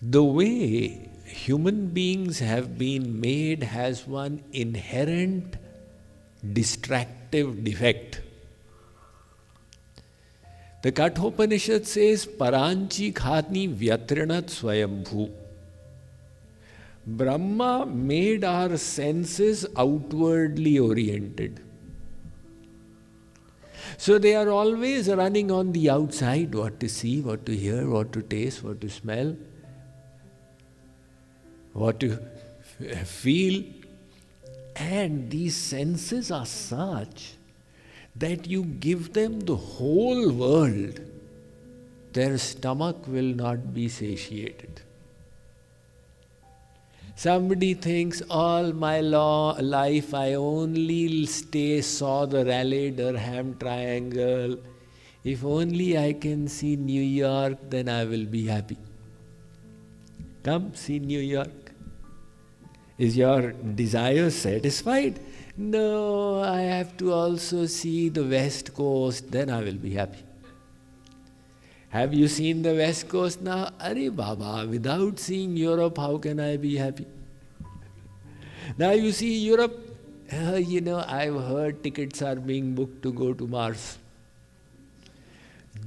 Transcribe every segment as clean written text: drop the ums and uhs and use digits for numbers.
The way human beings have been made has one inherent distractive defect. The Kathopanishad says, Paranchi khani vyatrinat swayambhu. Brahma made our senses outwardly oriented. So they are always running on the outside, what to see, what to hear, what to taste, what to smell, what to feel. And these senses are such that you give them the whole world, their stomach will not be satiated. Somebody thinks, all my life I only saw the Raleigh-Durham Triangle. If only I can see New York, then I will be happy. Come, see New York. Is your desire satisfied? No, I have to also see the West Coast, then I will be happy. Have you seen the West Coast now? Arey Baba, without seeing Europe, how can I be happy? Now you see Europe, I've heard tickets are being booked to go to Mars.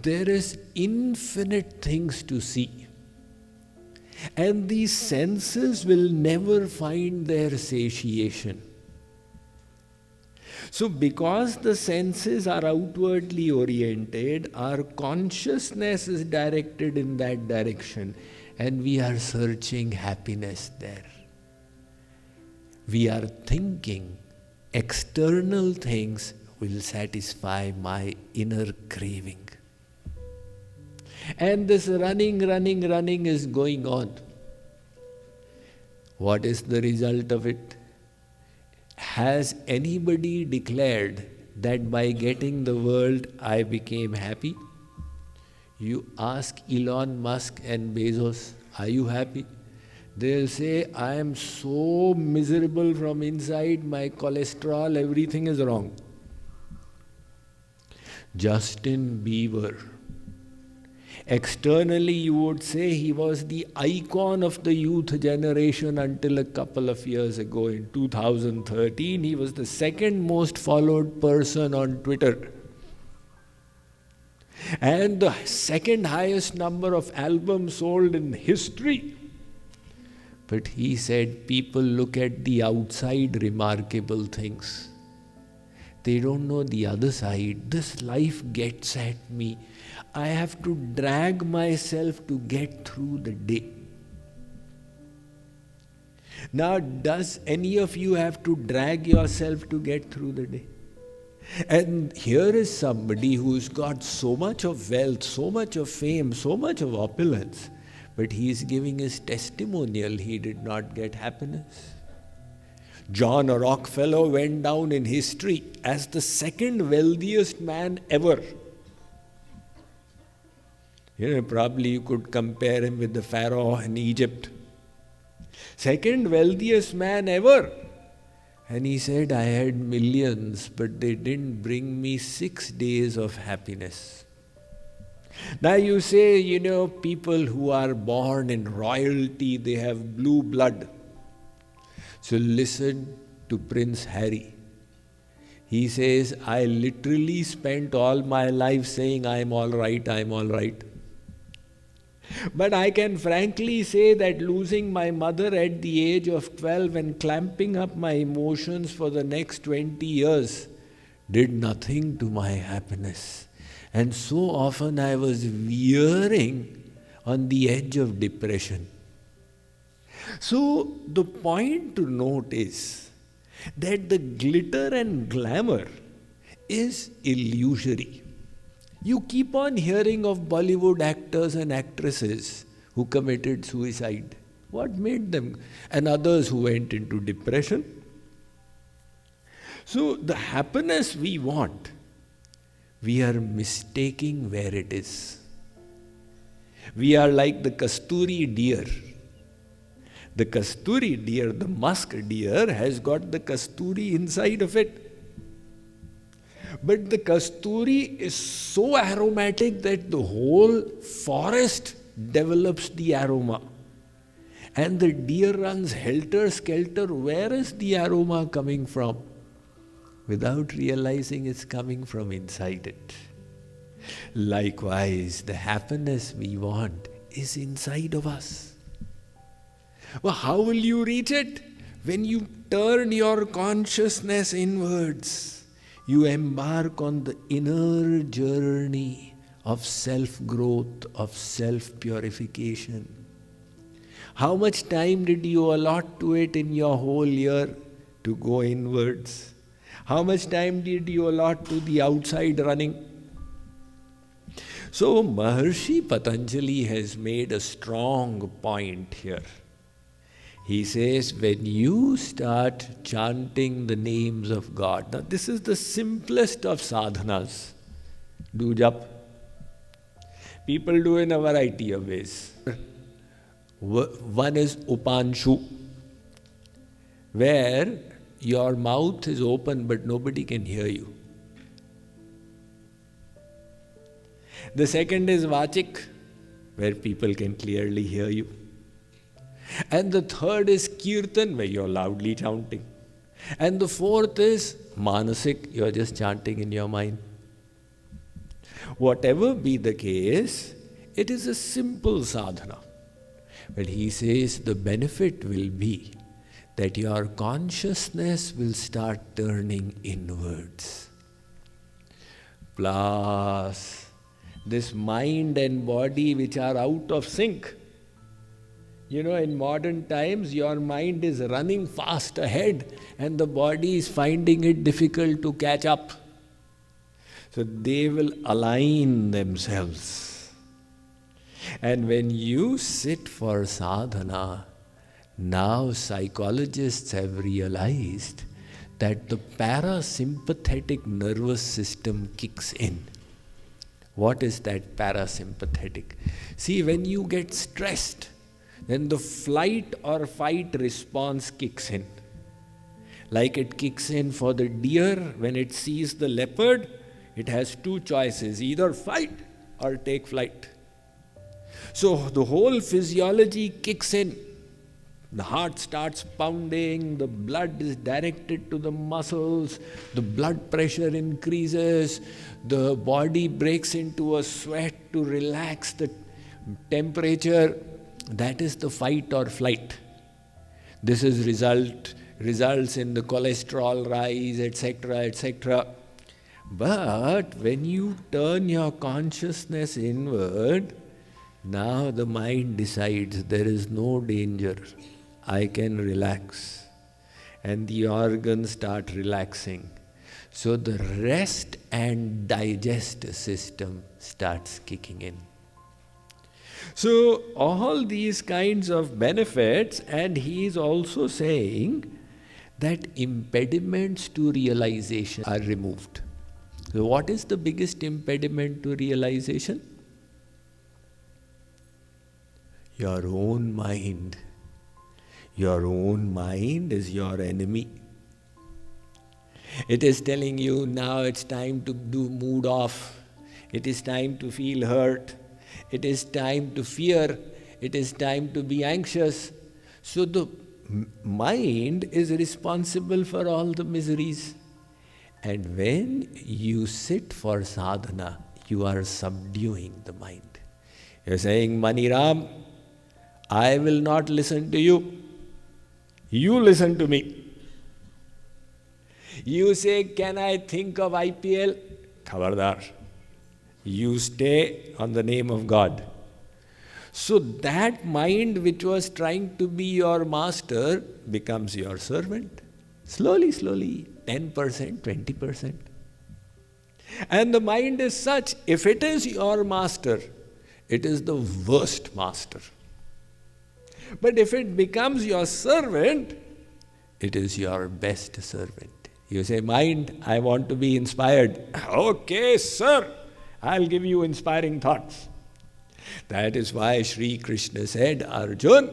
There is infinite things to see. And these senses will never find their satiation. So because the senses are outwardly oriented, our consciousness is directed in that direction, and we are searching happiness there. We are thinking external things will satisfy my inner craving. And this running is going on. What is the result of it? Has anybody declared that by getting the world I became happy? You ask Elon Musk and Bezos, are you happy? They'll say, I am so miserable from inside, my cholesterol, everything is wrong. Justin Bieber. Externally, you would say he was the icon of the youth generation until a couple of years ago. In 2013, he was the second most followed person on Twitter. And the second highest number of albums sold in history. But he said, people look at the outside remarkable things. They don't know the other side. This life gets at me. I have to drag myself to get through the day. Now, does any of you have to drag yourself to get through the day? And here is somebody who's got so much of wealth, so much of fame, so much of opulence, but he is giving his testimonial he did not get happiness. John Rockefeller went down in history as the second wealthiest man ever. Probably you could compare him with the Pharaoh in Egypt. Second wealthiest man ever. And he said, I had millions, but they didn't bring me 6 days of happiness. Now you say, people who are born in royalty, they have blue blood. So listen to Prince Harry. He says, I literally spent all my life saying, I'm all right, I'm all right. But I can frankly say that losing my mother at the age of 12 and clamping up my emotions for the next 20 years did nothing to my happiness. And so often I was veering on the edge of depression. So the point to note is that the glitter and glamour is illusory. You keep on hearing of Bollywood actors and actresses who committed suicide. What made them? And others who went into depression. So the happiness we want, we are mistaking where it is. We are like the Kasturi deer. The Kasturi deer, the musk deer, has got the Kasturi inside of it. But the Kasturi is so aromatic that the whole forest develops the aroma. and the deer runs helter-skelter. Where is the aroma coming from? Without realizing it's coming from inside it. Likewise, the happiness we want is inside of us. Well, how will you reach it? When you turn your consciousness inwards, you embark on the inner journey of self-growth, of self-purification. How much time did you allot to it in your whole year to go inwards? How much time did you allot to the outside running? So Maharishi Patanjali has made a strong point here. He says, when you start chanting the names of God, now this is the simplest of sadhanas. Do jap. People do in a variety of ways. One is upanshu, where your mouth is open but nobody can hear you. The second is vachik, where people can clearly hear you. And the third is kirtan, where you're loudly chanting. And the fourth is manasik, you're just chanting in your mind. Whatever be the case, it is a simple sadhana. But he says the benefit will be that your consciousness will start turning inwards. Plus, this mind and body which are out of sync. You know, in modern times, your mind is running fast ahead and the body is finding it difficult to catch up. So they will align themselves. And when you sit for sadhana, now psychologists have realized that the parasympathetic nervous system kicks in. What is that parasympathetic? See, when you get stressed, then the flight or fight response kicks in. Like it kicks in for the deer when it sees the leopard, it has two choices, either fight or take flight. So the whole physiology kicks in. The heart starts pounding, the blood is directed to the muscles, the blood pressure increases, the body breaks into a sweat to relax the temperature. That is the fight or flight. This is results in the cholesterol rise, etc., etc. But when you turn your consciousness inward, now the mind decides there is no danger. I can relax. And the organs start relaxing. So the rest and digest system starts kicking in. So all these kinds of benefits, and he is also saying that impediments to realization are removed. So what is the biggest impediment to realization? Your own mind. Your own mind is your enemy. It is telling you now it's time to do mood off. It is time to feel hurt. It is time to fear. It is time to be anxious. So the mind is responsible for all the miseries. And when you sit for sadhana, you are subduing the mind. You're saying, Maniram, I will not listen to you. You listen to me. You say, can I think of IPL? Khabardar. You stay on the name of God. So that mind which was trying to be your master becomes your servant. Slowly, slowly, 10%, 20%. And the mind is such, if it is your master, it is the worst master. But if it becomes your servant, it is your best servant. You say, mind, I want to be inspired. Okay, sir, I'll give you inspiring thoughts. That is why Sri Krishna said, Arjun,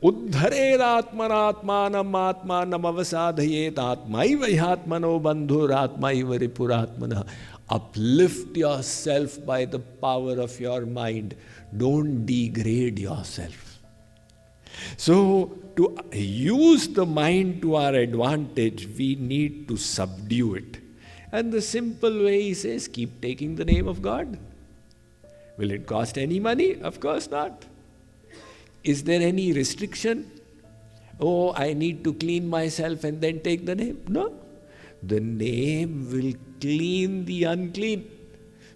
Uddhared atmanatmanam atmanam avasadhayet atmaiva yatmano bandhur atmaiva ripuratmana. Uplift yourself by the power of your mind. Don't degrade yourself. So, to use the mind to our advantage, we need to subdue it. And the simple way he says, keep taking the name of God. Will it cost any money? Of course not. Is there any restriction? Oh, I need to clean myself and then take the name. No. The name will clean the unclean.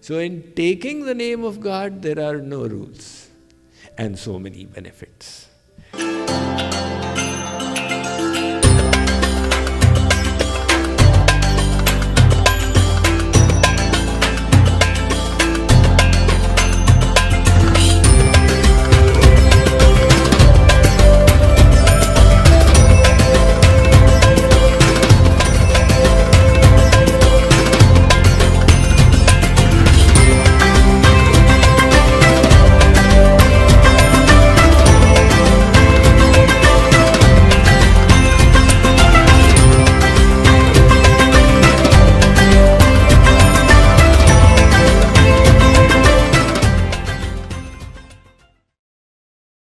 So in taking the name of God, there are no rules and so many benefits.